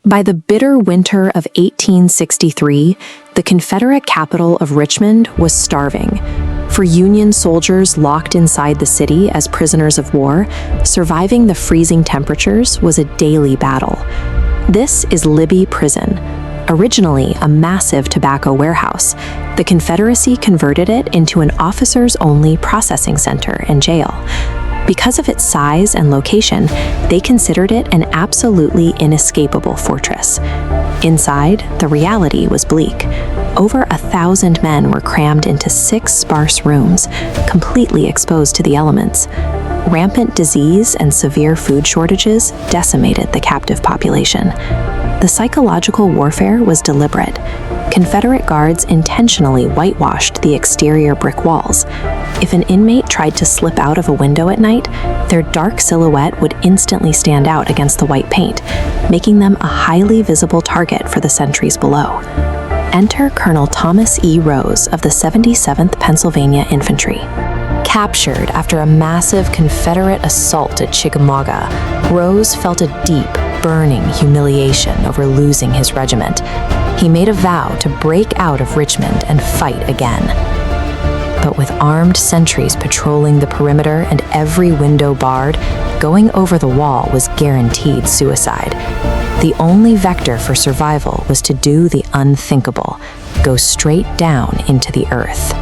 By the bitter winter of 1863, the Confederate capital of Richmond was starving. For Union soldiers locked inside the city as prisoners of war, surviving the freezing temperatures was a daily battle. This is Libby Prison. Originally a massive tobacco warehouse, the Confederacy converted it into an officers-only processing center and jail. Because of its size and location, they considered it an absolutely inescapable fortress. Inside, the reality was bleak. Over 1,000 men were crammed into 6 sparse rooms, completely exposed to the elements. Rampant disease and severe food shortages decimated the captive population. The psychological warfare was deliberate. Confederate guards intentionally whitewashed the exterior brick walls. If an inmate tried to slip out of a window at night, their dark silhouette would instantly stand out against the white paint, making them a highly visible target for the sentries below. Enter Colonel Thomas E. Rose of the 77th Pennsylvania Infantry. Captured after a massive Confederate assault at Chickamauga, Rose felt a deep, burning humiliation over losing his regiment. He made a vow to break out of Richmond and fight again. But with armed sentries patrolling the perimeter and every window barred, going over the wall was guaranteed suicide. The only vector for survival was to do the unthinkable, go straight down into the earth.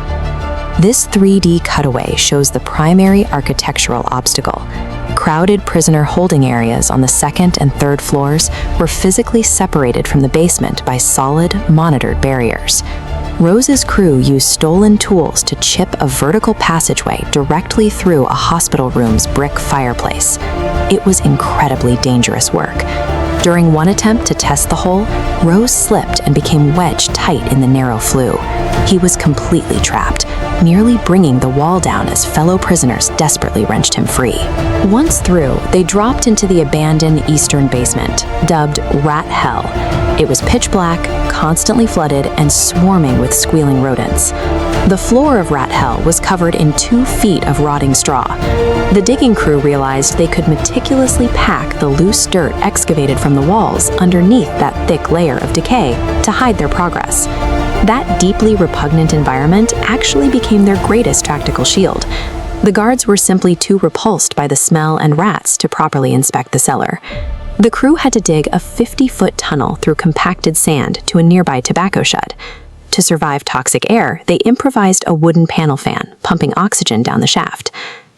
This 3D cutaway shows the primary architectural obstacle. Crowded prisoner holding areas on the 2nd and 3rd floors were physically separated from the basement by solid, monitored barriers. Rose's crew used stolen tools to chip a vertical passageway directly through a hospital room's brick fireplace. It was incredibly dangerous work. During one attempt to test the hole, Rose slipped and became wedged tight in the narrow flue. He was completely trapped, nearly bringing the wall down as fellow prisoners desperately wrenched him free. Once through, they dropped into the abandoned eastern basement, dubbed Rat Hell. It was pitch black, constantly flooded, and swarming with squealing rodents. The floor of Rat Hell was covered in 2 feet of rotting straw. The digging crew realized they could meticulously pack the loose dirt excavated from the walls underneath that thick layer of decay to hide their progress. That deeply repugnant environment actually became their greatest tactical shield. The guards were simply too repulsed by the smell and rats to properly inspect the cellar. The crew had to dig a 50-foot tunnel through compacted sand to a nearby tobacco shed. To survive toxic air, they improvised a wooden panel fan, pumping oxygen down the shaft.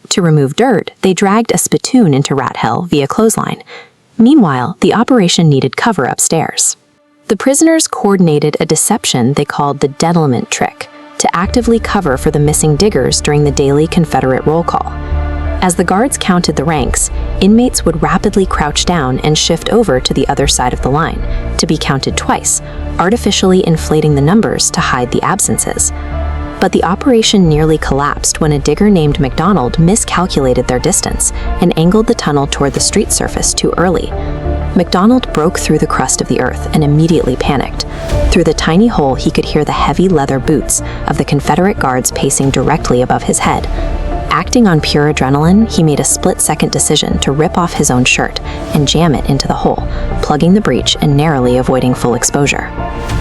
To remove dirt, they dragged a spittoon into Rat Hell via clothesline. Meanwhile, the operation needed cover upstairs. The prisoners coordinated a deception they called the devilment trick to actively cover for the missing diggers during the daily Confederate roll call. As the guards counted the ranks, inmates would rapidly crouch down and shift over to the other side of the line, to be counted twice, artificially inflating the numbers to hide the absences. But the operation nearly collapsed when a digger named McDonald miscalculated their distance and angled the tunnel toward the street surface too early. McDonald broke through the crust of the earth and immediately panicked. Through the tiny hole, he could hear the heavy leather boots of the Confederate guards pacing directly above his head. Acting on pure adrenaline, he made a split-second decision to rip off his own shirt and jam it into the hole, plugging the breach and narrowly avoiding full exposure.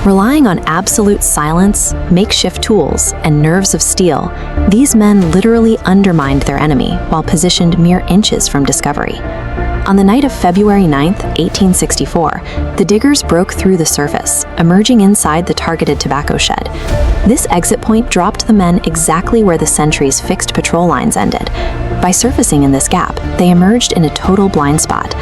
Relying on absolute silence, makeshift tools, and nerves of steel, these men literally undermined their enemy while positioned mere inches from discovery. On the night of February 9, 1864, the diggers broke through the surface, emerging inside the targeted tobacco shed. This exit point dropped the men exactly where the sentries' fixed patrol lines ended. By surfacing in this gap, they emerged in a total blind spot.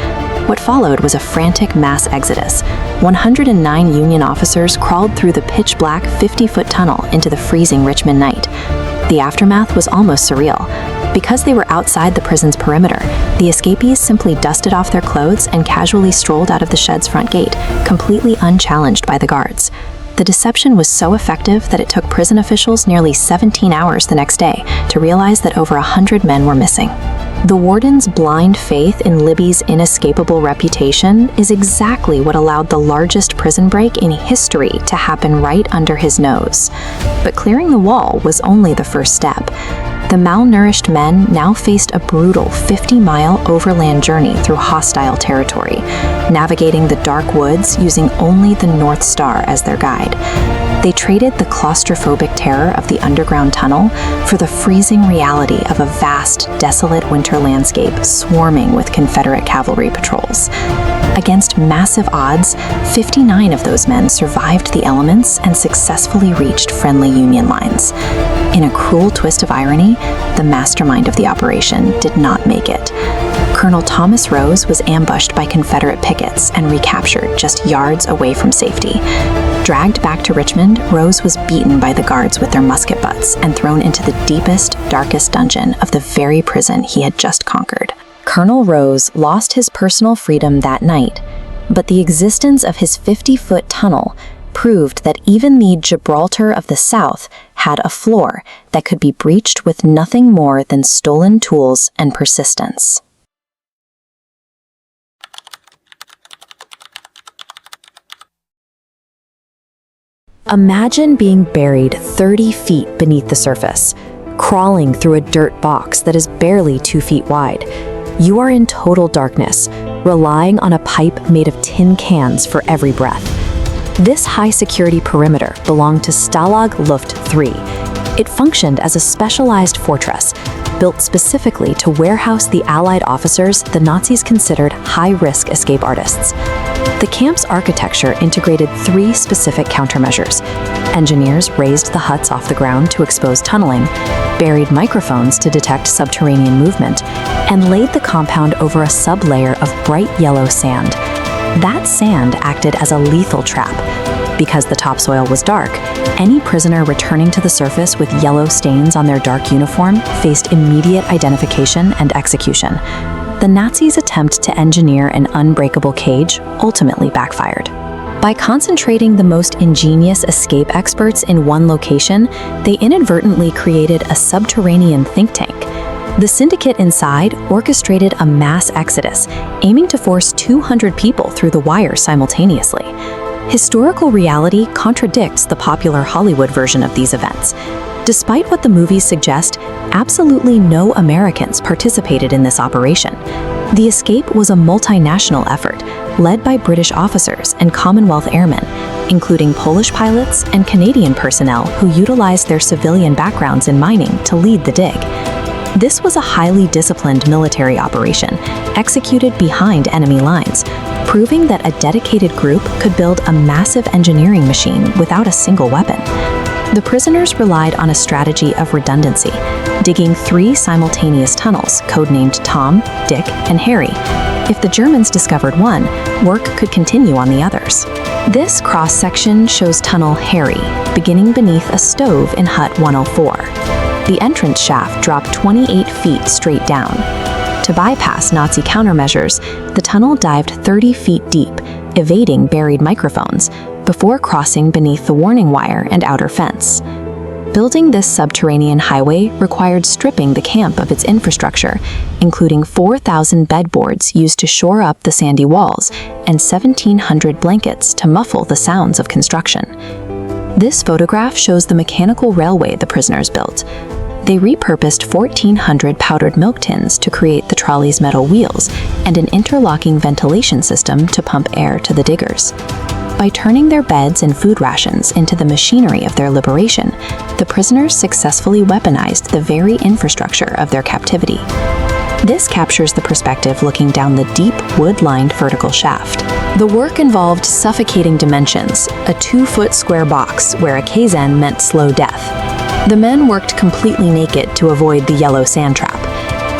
What followed was a frantic mass exodus. 109 Union officers crawled through the pitch-black 50-foot tunnel into the freezing Richmond night. The aftermath was almost surreal. Because they were outside the prison's perimeter, the escapees simply dusted off their clothes and casually strolled out of the shed's front gate, completely unchallenged by the guards. The deception was so effective that it took prison officials nearly 17 hours the next day to realize that over 100 men were missing. The warden's blind faith in Libby's inescapable reputation is exactly what allowed the largest prison break in history to happen right under his nose. But clearing the wall was only the first step. The malnourished men now faced a brutal 50-mile overland journey through hostile territory, navigating the dark woods using only the North Star as their guide. They traded the claustrophobic terror of the underground tunnel for the freezing reality of a vast, desolate winter landscape swarming with Confederate cavalry patrols. Against massive odds, 59 of those men survived the elements and successfully reached friendly Union lines. In a cruel twist of irony, the mastermind of the operation did not make it. Colonel Thomas Rose was ambushed by Confederate pickets and recaptured just yards away from safety. Dragged back to Richmond, Rose was beaten by the guards with their musket butts and thrown into the deepest, darkest dungeon of the very prison he had just conquered. Colonel Rose lost his personal freedom that night, but the existence of his 50-foot tunnel proved that even the Gibraltar of the South had a floor that could be breached with nothing more than stolen tools and persistence. Imagine being buried 30 feet beneath the surface, crawling through a dirt box that is barely 2 feet wide. You are in total darkness, relying on a pipe made of tin cans for every breath. This high-security perimeter belonged to Stalag Luft 3. It functioned as a specialized fortress, built specifically to warehouse the Allied officers the Nazis considered high-risk escape artists. The camp's architecture integrated 3 specific countermeasures. Engineers raised the huts off the ground to expose tunneling, buried microphones to detect subterranean movement, and laid the compound over a sublayer of bright yellow sand. That sand acted as a lethal trap. Because the topsoil was dark, any prisoner returning to the surface with yellow stains on their dark uniform faced immediate identification and execution. The Nazis' attempt to engineer an unbreakable cage ultimately backfired. By concentrating the most ingenious escape experts in one location, they inadvertently created a subterranean think tank. The syndicate inside orchestrated a mass exodus, aiming to force 200 people through the wire simultaneously. Historical reality contradicts the popular Hollywood version of these events. Despite what the movies suggest, absolutely no Americans participated in this operation. The escape was a multinational effort, led by British officers and Commonwealth airmen, including Polish pilots and Canadian personnel who utilized their civilian backgrounds in mining to lead the dig. This was a highly disciplined military operation, executed behind enemy lines, proving that a dedicated group could build a massive engineering machine without a single weapon. The prisoners relied on a strategy of redundancy, digging 3 simultaneous tunnels codenamed Tom, Dick, and Harry. If the Germans discovered one, work could continue on the others. This cross-section shows Tunnel Harry, beginning beneath a stove in Hut 104. The entrance shaft dropped 28 feet straight down. To bypass Nazi countermeasures, the tunnel dived 30 feet deep, evading buried microphones, before crossing beneath the warning wire and outer fence. Building this subterranean highway required stripping the camp of its infrastructure, including 4,000 bedboards used to shore up the sandy walls and 1,700 blankets to muffle the sounds of construction. This photograph shows the mechanical railway the prisoners built. They repurposed 1,400 powdered milk tins to create the trolley's metal wheels and an interlocking ventilation system to pump air to the diggers. By turning their beds and food rations into the machinery of their liberation, the prisoners successfully weaponized the very infrastructure of their captivity. This captures the perspective looking down the deep, wood-lined vertical shaft. The work involved suffocating dimensions, a 2-foot square box where a Kaizen meant slow death. The men worked completely naked to avoid the yellow sand trap.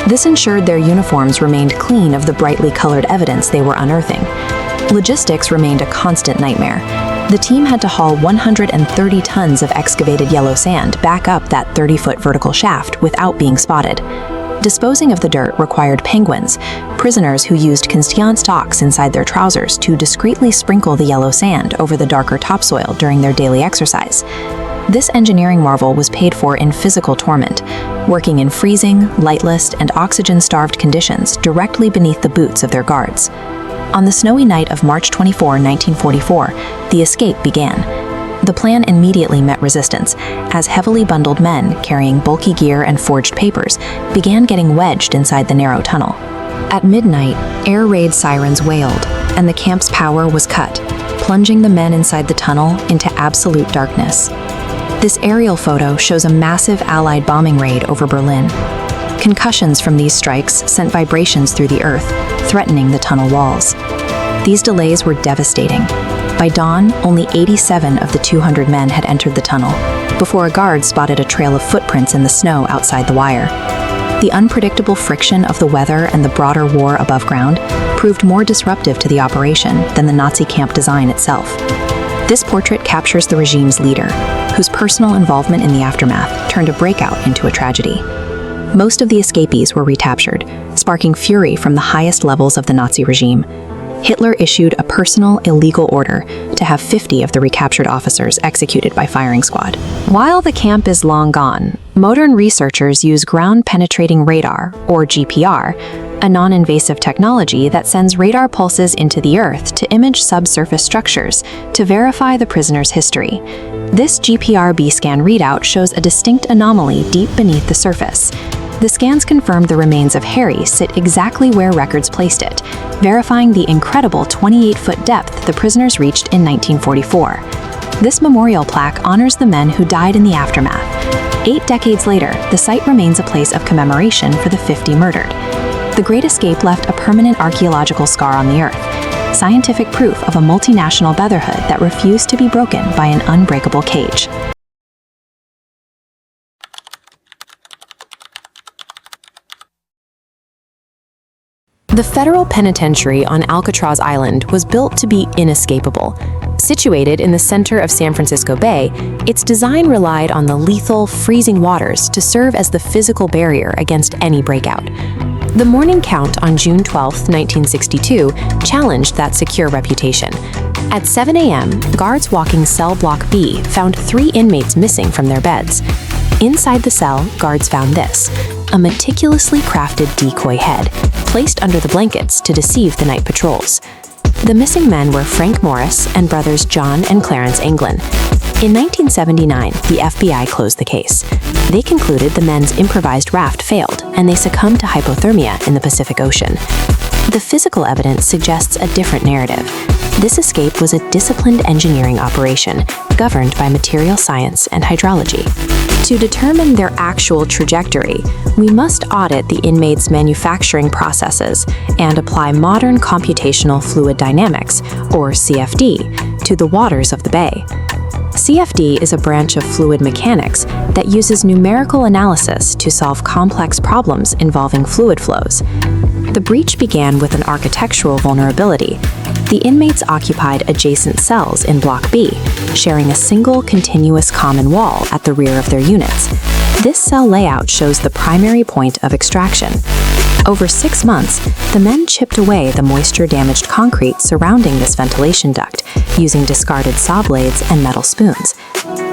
This ensured their uniforms remained clean of the brightly colored evidence they were unearthing. Logistics remained a constant nightmare. The team had to haul 130 tons of excavated yellow sand back up that 30-foot vertical shaft without being spotted. Disposing of the dirt required penguins, prisoners who used Constean stalks inside their trousers to discreetly sprinkle the yellow sand over the darker topsoil during their daily exercise. This engineering marvel was paid for in physical torment, working in freezing, lightless, and oxygen-starved conditions directly beneath the boots of their guards. On the snowy night of March 24, 1944, the escape began. The plan immediately met resistance, as heavily bundled men carrying bulky gear and forged papers began getting wedged inside the narrow tunnel. At midnight, air raid sirens wailed, and the camp's power was cut, plunging the men inside the tunnel into absolute darkness. This aerial photo shows a massive Allied bombing raid over Berlin. Concussions from these strikes sent vibrations through the earth, threatening the tunnel walls. These delays were devastating. By dawn, only 87 of the 200 men had entered the tunnel, before a guard spotted a trail of footprints in the snow outside the wire. The unpredictable friction of the weather and the broader war above ground proved more disruptive to the operation than the Nazi camp design itself. This portrait captures the regime's leader, whose personal involvement in the aftermath turned a breakout into a tragedy. Most of the escapees were recaptured, sparking fury from the highest levels of the Nazi regime. Hitler issued a personal, illegal order to have 50 of the recaptured officers executed by firing squad. While the camp is long gone, modern researchers use ground-penetrating radar, or GPR, a non-invasive technology that sends radar pulses into the earth to image subsurface structures to verify the prisoner's history. This GPR B-scan readout shows a distinct anomaly deep beneath the surface. The scans confirmed the remains of Harry sit exactly where records placed it, verifying the incredible 28-foot depth the prisoners reached in 1944. This memorial plaque honors the men who died in the aftermath. 8 decades later, the site remains a place of commemoration for the 50 murdered. The Great Escape left a permanent archaeological scar on the earth, scientific proof of a multinational brotherhood that refused to be broken by an unbreakable cage. The federal penitentiary on Alcatraz Island was built to be inescapable. Situated in the center of San Francisco Bay, its design relied on the lethal, freezing waters to serve as the physical barrier against any breakout. The morning count on June 12, 1962, challenged that secure reputation. At 7 a.m., guards walking cell block B found 3 inmates missing from their beds. Inside the cell, guards found this: a meticulously crafted decoy head, placed under the blankets to deceive the night patrols. The missing men were Frank Morris and brothers John and Clarence Anglin. In 1979, the FBI closed the case. They concluded the men's improvised raft failed, and they succumbed to hypothermia in the Pacific Ocean. The physical evidence suggests a different narrative. This escape was a disciplined engineering operation, governed by material science and hydrology. To determine their actual trajectory, we must audit the inmates' manufacturing processes and apply modern computational fluid dynamics, or CFD, to the waters of the bay. CFD is a branch of fluid mechanics that uses numerical analysis to solve complex problems involving fluid flows. The breach began with an architectural vulnerability. The inmates occupied adjacent cells in Block B, sharing a single continuous common wall at the rear of their units. This cell layout shows the primary point of extraction. Over 6 months, the men chipped away the moisture-damaged concrete surrounding this ventilation duct, using discarded saw blades and metal spoons.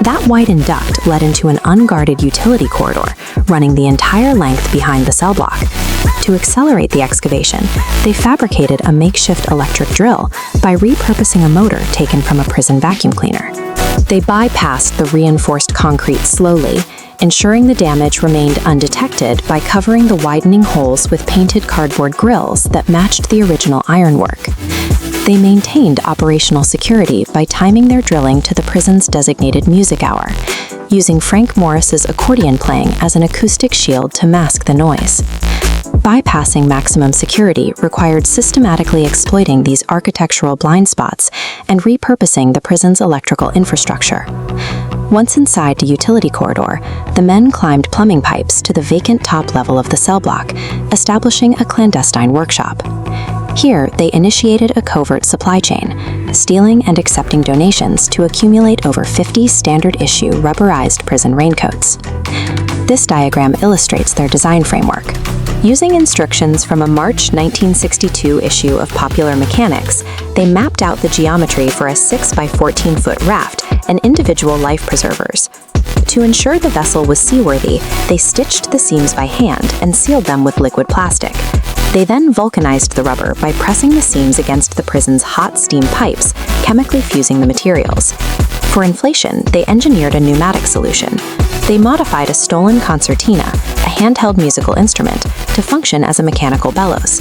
That widened duct led into an unguarded utility corridor, running the entire length behind the cell block. To accelerate the excavation, they fabricated a makeshift electric drill by repurposing a motor taken from a prison vacuum cleaner. They bypassed the reinforced concrete slowly, ensuring the damage remained undetected by covering the widening holes with painted cardboard grills that matched the original ironwork. They maintained operational security by timing their drilling to the prison's designated music hour, using Frank Morris's accordion playing as an acoustic shield to mask the noise. Bypassing maximum security required systematically exploiting these architectural blind spots and repurposing the prison's electrical infrastructure. Once inside the utility corridor, the men climbed plumbing pipes to the vacant top level of the cell block, establishing a clandestine workshop. Here, they initiated a covert supply chain, stealing and accepting donations to accumulate over 50 standard-issue rubberized prison raincoats. This diagram illustrates their design framework. Using instructions from a March 1962 issue of Popular Mechanics, they mapped out the geometry for a 6 by 14-foot raft and individual life preservers. To ensure the vessel was seaworthy, they stitched the seams by hand and sealed them with liquid plastic. They then vulcanized the rubber by pressing the seams against the prison's hot steam pipes, chemically fusing the materials. For inflation, they engineered a pneumatic solution. They modified a stolen concertina, a handheld musical instrument, to function as a mechanical bellows.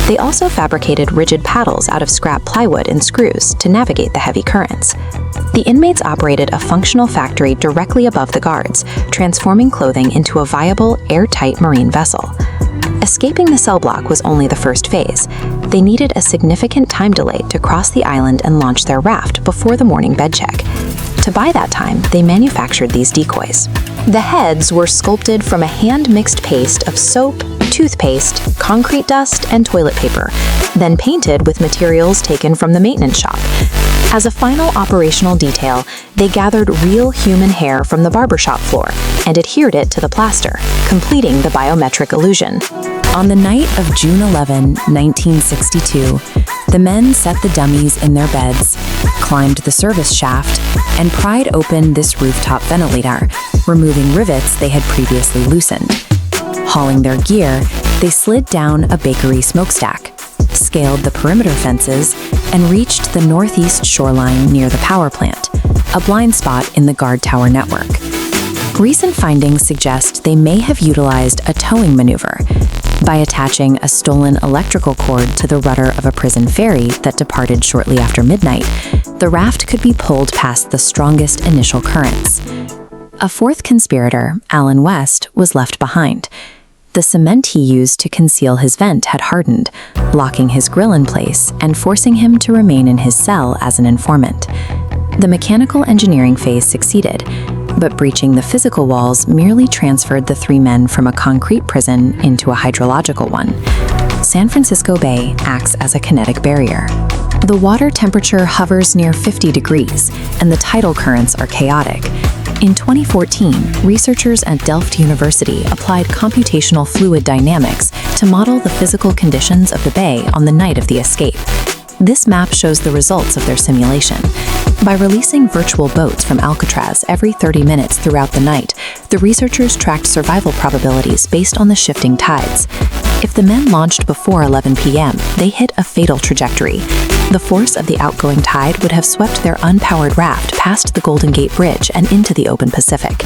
They also fabricated rigid paddles out of scrap plywood and screws to navigate the heavy currents. The inmates operated a functional factory directly above the guards, transforming clothing into a viable, airtight marine vessel. Escaping the cell block was only the first phase. They needed a significant time delay to cross the island and launch their raft before the morning bed check. To buy that time, they manufactured these decoys. The heads were sculpted from a hand-mixed paste of soap, toothpaste, concrete dust, and toilet paper, then painted with materials taken from the maintenance shop. As a final operational detail, they gathered real human hair from the barbershop floor and adhered it to the plaster, completing the biometric illusion. On the night of June 11, 1962, the men set the dummies in their beds, climbed the service shaft, and pried open this rooftop ventilator, removing rivets they had previously loosened. Hauling their gear, they slid down a bakery smokestack, scaled the perimeter fences, and reached the northeast shoreline near the power plant, a blind spot in the guard tower network. Recent findings suggest they may have utilized a towing maneuver by attaching a stolen electrical cord to the rudder of a prison ferry that departed shortly after midnight. The raft could be pulled past the strongest initial currents. A fourth conspirator, Alan West, was left behind. The cement he used to conceal his vent had hardened, locking his grill in place and forcing him to remain in his cell as an informant. The mechanical engineering phase succeeded, but breaching the physical walls merely transferred the three men from a concrete prison into a hydrological one. San Francisco Bay acts as a kinetic barrier. The water temperature hovers near 50 degrees, and the tidal currents are chaotic. In 2014, researchers at Delft University applied computational fluid dynamics to model the physical conditions of the bay on the night of the escape. This map shows the results of their simulation. By releasing virtual boats from Alcatraz every 30 minutes throughout the night, the researchers tracked survival probabilities based on the shifting tides. If the men launched before 11 p.m., they hit a fatal trajectory. The force of the outgoing tide would have swept their unpowered raft past the Golden Gate Bridge and into the open Pacific.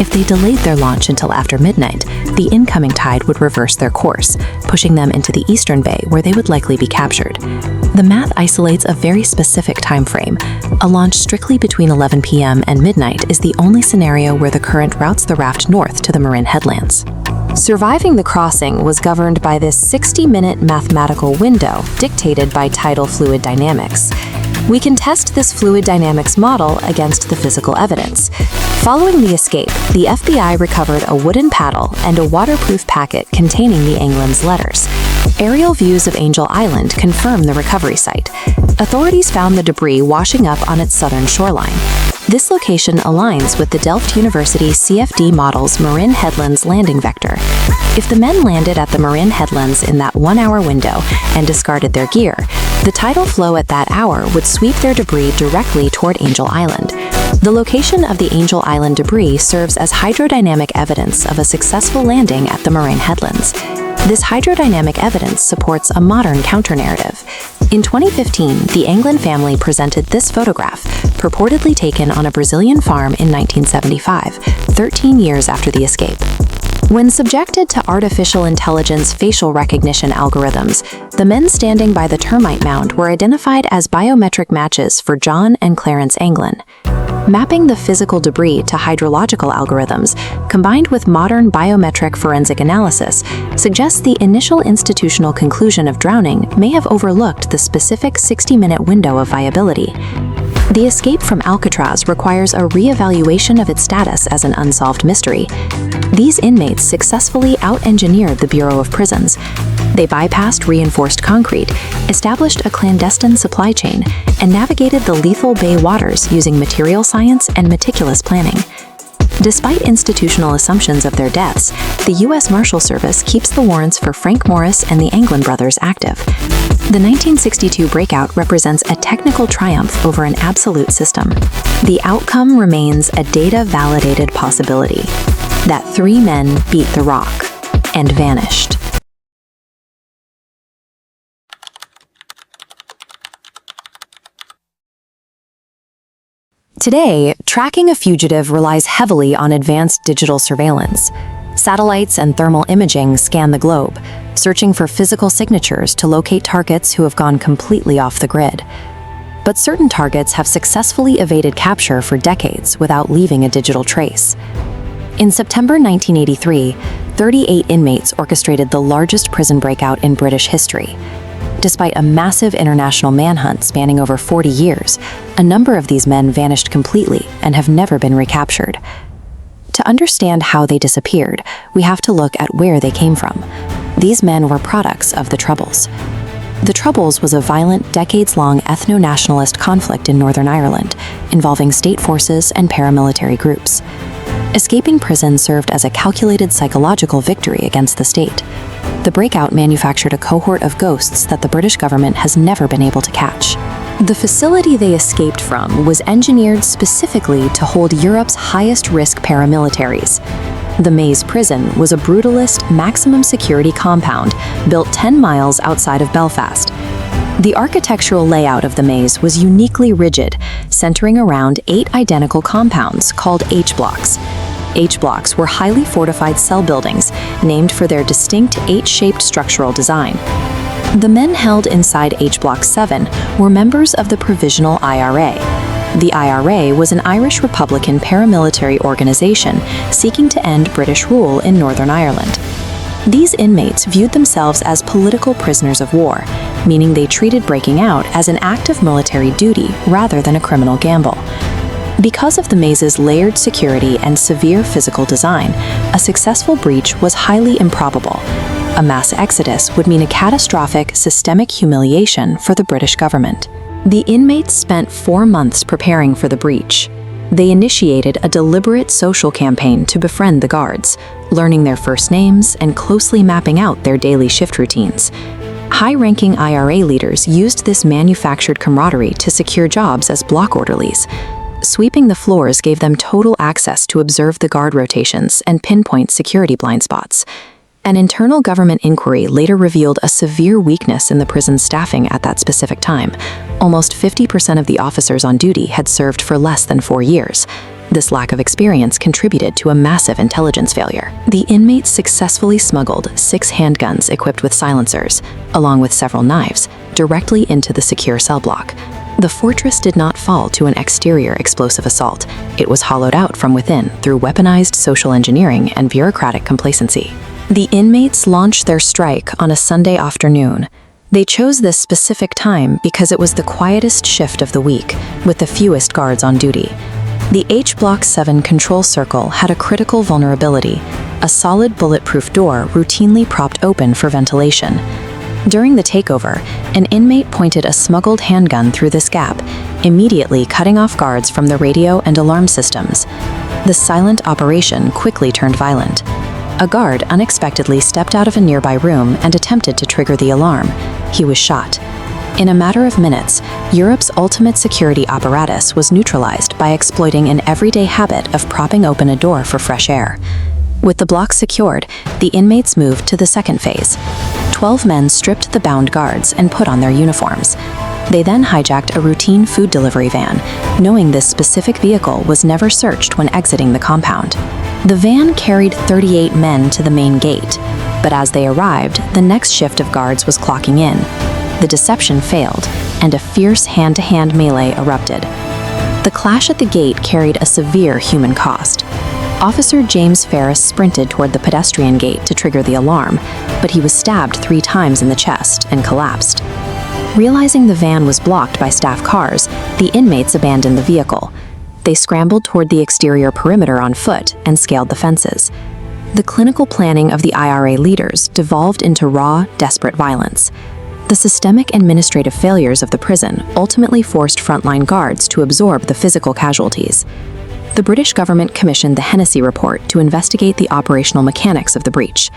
If they delayed their launch until after midnight, the incoming tide would reverse their course, pushing them into the eastern bay where they would likely be captured. The math isolates a very specific time frame. A launch strictly between 11 p.m. and midnight is the only scenario where the current routes the raft north to the Marin headlands. Surviving the crossing was governed by this 60-minute mathematical window dictated by tidal fluid dynamics. We can test this fluid dynamics model against the physical evidence. Following the escape, the FBI recovered a wooden paddle and a waterproof packet containing the England's letters. Aerial views of Angel Island confirm the recovery site. Authorities found the debris washing up on its southern shoreline. This location aligns with the Delft University CFD model's Marin Headlands landing vector. If the men landed at the Marin Headlands in that 1-hour window and discarded their gear, the tidal flow at that hour would sweep their debris directly toward Angel Island. The location of the Angel Island debris serves as hydrodynamic evidence of a successful landing at the Marin Headlands. This hydrodynamic evidence supports a modern counter-narrative. In 2015, the Anglin family presented this photograph, purportedly taken on a Brazilian farm in 1975, 13 years after the escape. When subjected to artificial intelligence facial recognition algorithms, the men standing by the termite mound were identified as biometric matches for John and Clarence Anglin. Mapping the physical debris to hydrological algorithms, combined with modern biometric forensic analysis, suggests the initial institutional conclusion of drowning may have overlooked the specific 60-minute window of viability. The escape from Alcatraz requires a re-evaluation of its status as an unsolved mystery. These inmates successfully out-engineered the Bureau of Prisons. They bypassed reinforced concrete, established a clandestine supply chain, and navigated the lethal bay waters using material science and meticulous planning. Despite institutional assumptions of their deaths, the U.S. Marshal Service keeps the warrants for Frank Morris and the Anglin brothers active. The 1962 breakout represents a technical triumph over an absolute system. The outcome remains a data-validated possibility that 3 men beat the rock and vanished. Today, tracking a fugitive relies heavily on advanced digital surveillance. Satellites and thermal imaging scan the globe, searching for physical signatures to locate targets who have gone completely off the grid. But certain targets have successfully evaded capture for decades without leaving a digital trace. In September 1983, 38 inmates orchestrated the largest prison breakout in British history. Despite a massive international manhunt spanning over 40 years, a number of these men vanished completely and have never been recaptured. To understand how they disappeared, we have to look at where they came from. These men were products of the Troubles. The Troubles was a violent, decades-long ethno-nationalist conflict in Northern Ireland, involving state forces and paramilitary groups. Escaping prison served as a calculated psychological victory against the state. The breakout manufactured a cohort of ghosts that the British government has never been able to catch. The facility they escaped from was engineered specifically to hold Europe's highest-risk paramilitaries. The Maze Prison was a brutalist, maximum security compound built 10 miles outside of Belfast. The architectural layout of the maze was uniquely rigid, centering around 8 identical compounds called H-blocks. H-blocks were highly fortified cell buildings named for their distinct H-shaped structural design. The men held inside H-Block 7 were members of the Provisional IRA. The IRA was an Irish Republican paramilitary organization seeking to end British rule in Northern Ireland. These inmates viewed themselves as political prisoners of war, meaning they treated breaking out as an act of military duty rather than a criminal gamble. Because of the maze's layered security and severe physical design, a successful breach was highly improbable. A mass exodus would mean a catastrophic, systemic humiliation for the British government. The inmates spent 4 months preparing for the breach. They initiated a deliberate social campaign to befriend the guards, learning their first names and closely mapping out their daily shift routines. High-ranking IRA leaders used this manufactured camaraderie to secure jobs as block orderlies. Sweeping the floors gave them total access to observe the guard rotations and pinpoint security blind spots. An internal government inquiry later revealed a severe weakness in the prison's staffing at that specific time. Almost 50% of the officers on duty had served for less than 4 years. This lack of experience contributed to a massive intelligence failure. The inmates successfully smuggled 6 handguns equipped with silencers, along with several knives, directly into the secure cell block. The fortress did not fall to an exterior explosive assault. It was hollowed out from within through weaponized social engineering and bureaucratic complacency. The inmates launched their strike on a Sunday afternoon. They chose this specific time because it was the quietest shift of the week, with the fewest guards on duty. The H-Block 7 control circle had a critical vulnerability, a solid bulletproof door routinely propped open for ventilation. During the takeover, an inmate pointed a smuggled handgun through this gap, immediately cutting off guards from the radio and alarm systems. The silent operation quickly turned violent. A guard unexpectedly stepped out of a nearby room and attempted to trigger the alarm. He was shot. In a matter of minutes, Europe's ultimate security apparatus was neutralized by exploiting an everyday habit of propping open a door for fresh air. With the block secured, the inmates moved to the second phase. 12 men stripped the bound guards and put on their uniforms. They then hijacked a routine food delivery van, knowing this specific vehicle was never searched when exiting the compound. The van carried 38 men to the main gate, but as they arrived, the next shift of guards was clocking in. The deception failed, and a fierce hand-to-hand melee erupted. The clash at the gate carried a severe human cost. Officer James Ferris sprinted toward the pedestrian gate to trigger the alarm, but he was stabbed 3 times in the chest and collapsed. Realizing the van was blocked by staff cars, the inmates abandoned the vehicle. They scrambled toward the exterior perimeter on foot and scaled the fences. The clinical planning of the IRA leaders devolved into raw, desperate violence. The systemic administrative failures of the prison ultimately forced frontline guards to absorb the physical casualties. The British government commissioned the Hennessy Report to investigate the operational mechanics of the breach.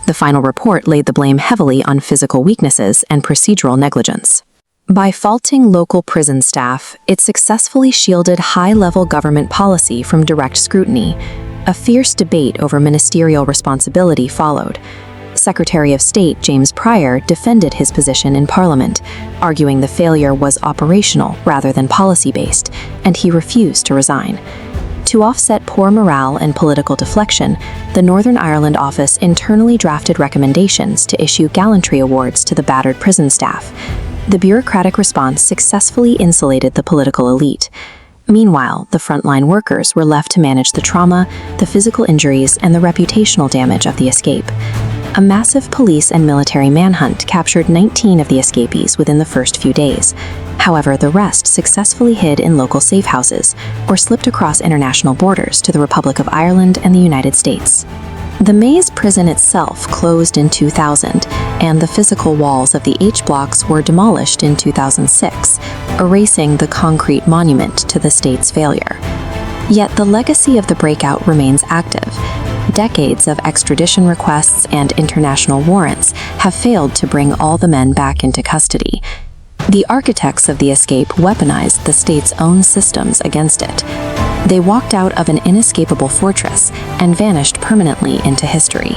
The final report laid the blame heavily on physical weaknesses and procedural negligence. By faulting local prison staff, it successfully shielded high-level government policy from direct scrutiny. A fierce debate over ministerial responsibility followed. Secretary of State James Pryor defended his position in Parliament, arguing the failure was operational rather than policy-based, and he refused to resign. To offset poor morale and political deflection, the Northern Ireland office internally drafted recommendations to issue gallantry awards to the battered prison staff. The bureaucratic response successfully insulated the political elite. Meanwhile, the frontline workers were left to manage the trauma, the physical injuries, and the reputational damage of the escape. A massive police and military manhunt captured 19 of the escapees within the first few days. However, the rest successfully hid in local safe houses or slipped across international borders to the Republic of Ireland and the United States. The Maze prison itself closed in 2000, and the physical walls of the H-blocks were demolished in 2006, erasing the concrete monument to the state's failure. Yet the legacy of the breakout remains active. Decades of extradition requests and international warrants have failed to bring all the men back into custody. The architects of the escape weaponized the state's own systems against it. They walked out of an inescapable fortress and vanished permanently into history.